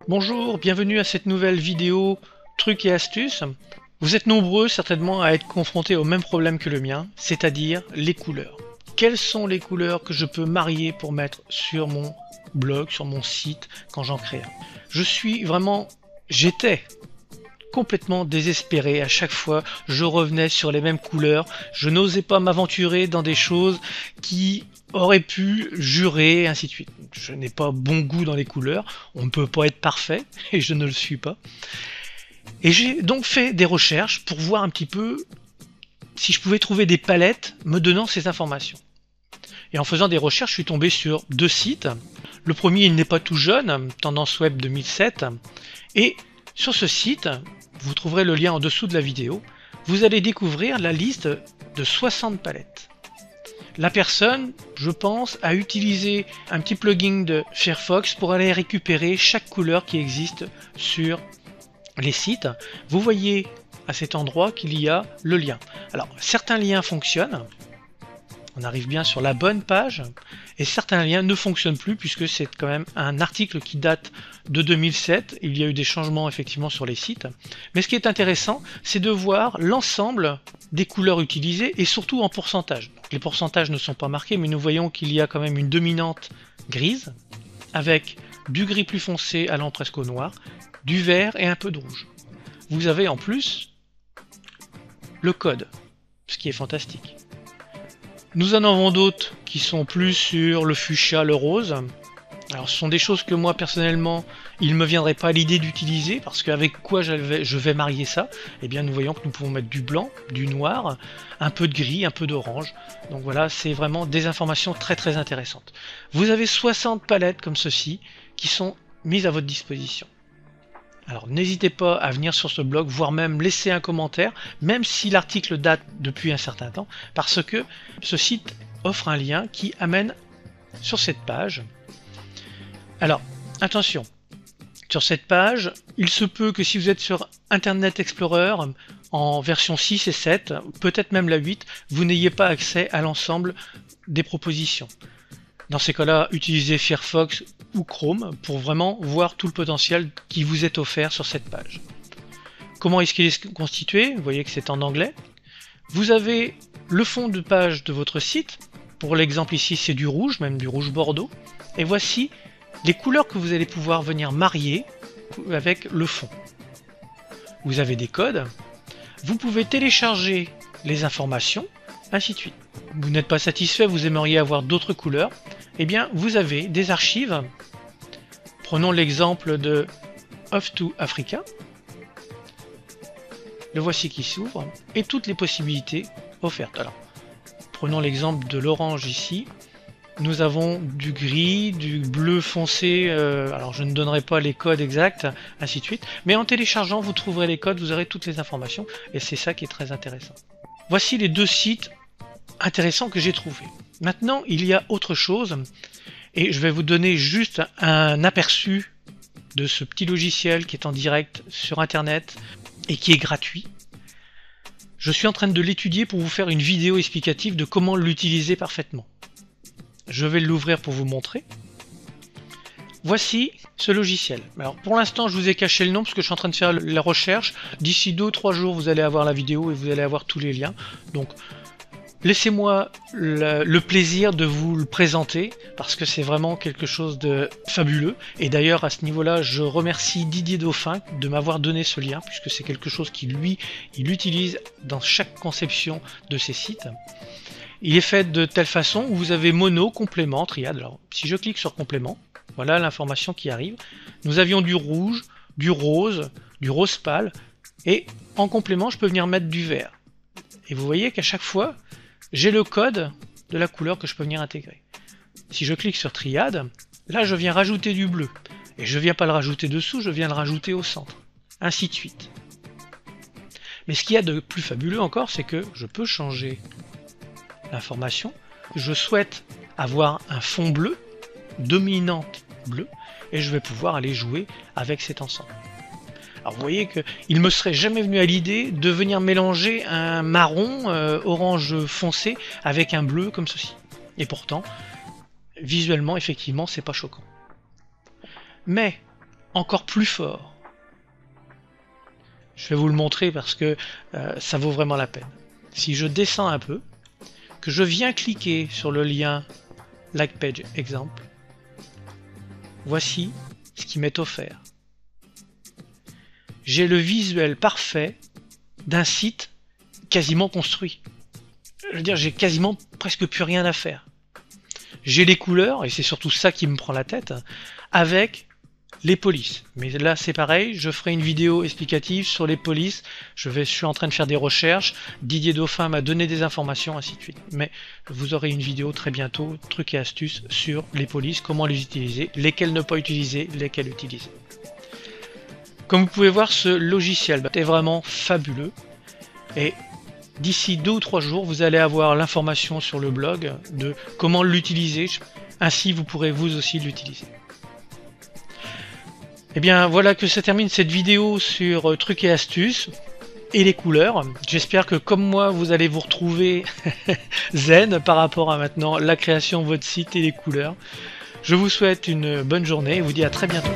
Bonjour, bienvenue à cette nouvelle vidéo trucs et astuces. Vous êtes nombreux certainement à être confrontés au même problème que le mien, c'est-à-dire les couleurs. Quelles sont les couleurs que je peux marier pour mettre sur mon blog, sur mon site quand j'en crée un? J'étais complètement désespéré. À chaque fois, je revenais sur les mêmes couleurs. Je n'osais pas m'aventurer dans des choses qui auraient pu jurer, ainsi de suite. Je n'ai pas bon goût dans les couleurs. On ne peut pas être parfait, et je ne le suis pas. Et j'ai donc fait des recherches pour voir un petit peu si je pouvais trouver des palettes me donnant ces informations. Et en faisant des recherches, je suis tombé sur deux sites. Le premier, il n'est pas tout jeune, Tendance Web 2007. Et sur ce site, vous trouverez le lien en dessous de la vidéo, vous allez découvrir la liste de 60 palettes. La personne, je pense, a utilisé un petit plugin de Firefox pour aller récupérer chaque couleur qui existe sur les sites. Vous voyez à cet endroit qu'il y a le lien. Alors, certains liens fonctionnent. On arrive bien sur la bonne page, et certains liens ne fonctionnent plus puisque c'est quand même un article qui date de 2007. Il y a eu des changements effectivement sur les sites. Mais ce qui est intéressant, c'est de voir l'ensemble des couleurs utilisées et surtout en pourcentage. Donc, les pourcentages ne sont pas marqués, mais nous voyons qu'il y a quand même une dominante grise avec du gris plus foncé allant presque au noir, du vert et un peu de rouge. Vous avez en plus le code, ce qui est fantastique. Nous en avons d'autres qui sont plus sur le fuchsia, le rose. Alors ce sont des choses que moi personnellement, il ne me viendrait pas l'idée d'utiliser parce qu'avec quoi je vais marier ça? Eh bien nous voyons que nous pouvons mettre du blanc, du noir, un peu de gris, un peu d'orange. Donc voilà, c'est vraiment des informations très très intéressantes. Vous avez 60 palettes comme ceci qui sont mises à votre disposition. Alors n'hésitez pas à venir sur ce blog, voire même laisser un commentaire, même si l'article date depuis un certain temps, parce que ce site offre un lien qui amène sur cette page. Alors, attention, sur cette page, il se peut que si vous êtes sur Internet Explorer en version 6 et 7, peut-être même la 8, vous n'ayez pas accès à l'ensemble des propositions. Dans ces cas-là, utilisez Firefox ou Chrome pour vraiment voir tout le potentiel qui vous est offert sur cette page. Comment est-ce qu'il est constitué? Vous voyez que c'est en anglais. Vous avez le fond de page de votre site. Pour l'exemple ici, c'est du rouge, même du rouge bordeaux. Et voici les couleurs que vous allez pouvoir venir marier avec le fond. Vous avez des codes. Vous pouvez télécharger les informations, ainsi de suite. Vous n'êtes pas satisfait, vous aimeriez avoir d'autres couleurs. Eh bien, vous avez des archives. Prenons l'exemple de Off to Africa. Le voici qui s'ouvre et toutes les possibilités offertes. Alors, prenons l'exemple de l'orange ici. Nous avons du gris, du bleu foncé. Alors, je ne donnerai pas les codes exacts, ainsi de suite. Mais en téléchargeant, vous trouverez les codes, vous aurez toutes les informations. Et c'est ça qui est très intéressant. Voici les deux sites intéressants que j'ai trouvés. Maintenant, il y a autre chose, et je vais vous donner juste un aperçu de ce petit logiciel qui est en direct sur Internet et qui est gratuit. Je suis en train de l'étudier pour vous faire une vidéo explicative de comment l'utiliser parfaitement. Je vais l'ouvrir pour vous montrer. Voici ce logiciel. Alors pour l'instant, je vous ai caché le nom parce que je suis en train de faire la recherche. D'ici 2 ou 3 jours, vous allez avoir la vidéo et vous allez avoir tous les liens. Donc, laissez-moi le plaisir de vous le présenter parce que c'est vraiment quelque chose de fabuleux. Et d'ailleurs, à ce niveau-là, je remercie Didier Dauphin de m'avoir donné ce lien puisque c'est quelque chose qu'il utilise dans chaque conception de ses sites. Il est fait de telle façon où vous avez mono, complément, triade. Alors, si je clique sur complément, voilà l'information qui arrive. Nous avions du rouge, du rose pâle et en complément, je peux venir mettre du vert. Et vous voyez qu'à chaque fois, j'ai le code de la couleur que je peux venir intégrer. Si je clique sur triade, là je viens rajouter du bleu. Et je ne viens pas le rajouter dessous, je viens le rajouter au centre. Ainsi de suite. Mais ce qu'il y a de plus fabuleux encore, c'est que je peux changer l'information. Je souhaite avoir un fond bleu, dominante bleu, et je vais pouvoir aller jouer avec cet ensemble. Alors vous voyez que il me serait jamais venu à l'idée de venir mélanger un marron orange foncé avec un bleu comme ceci. Et pourtant, visuellement, effectivement, c'est pas choquant. Mais, encore plus fort, je vais vous le montrer parce que ça vaut vraiment la peine. Si je descends un peu, que je viens cliquer sur le lien Like Page Exemple, voici ce qui m'est offert. J'ai le visuel parfait d'un site quasiment construit. Je veux dire, j'ai quasiment presque plus rien à faire. J'ai les couleurs, et c'est surtout ça qui me prend la tête, avec les polices. Mais là c'est pareil, je ferai une vidéo explicative sur les polices, je suis en train de faire des recherches, Didier Dauphin m'a donné des informations, ainsi de suite. Mais vous aurez une vidéo très bientôt, trucs et astuces sur les polices, comment les utiliser, lesquelles ne pas utiliser, lesquelles utiliser. Comme vous pouvez voir, ce logiciel est vraiment fabuleux, et d'ici 2 ou 3 jours, vous allez avoir l'information sur le blog de comment l'utiliser, ainsi vous pourrez vous aussi l'utiliser. Et bien voilà que se termine cette vidéo sur trucs et astuces et les couleurs. J'espère que comme moi vous allez vous retrouver zen par rapport à maintenant la création de votre site et les couleurs. Je vous souhaite une bonne journée et vous dis à très bientôt.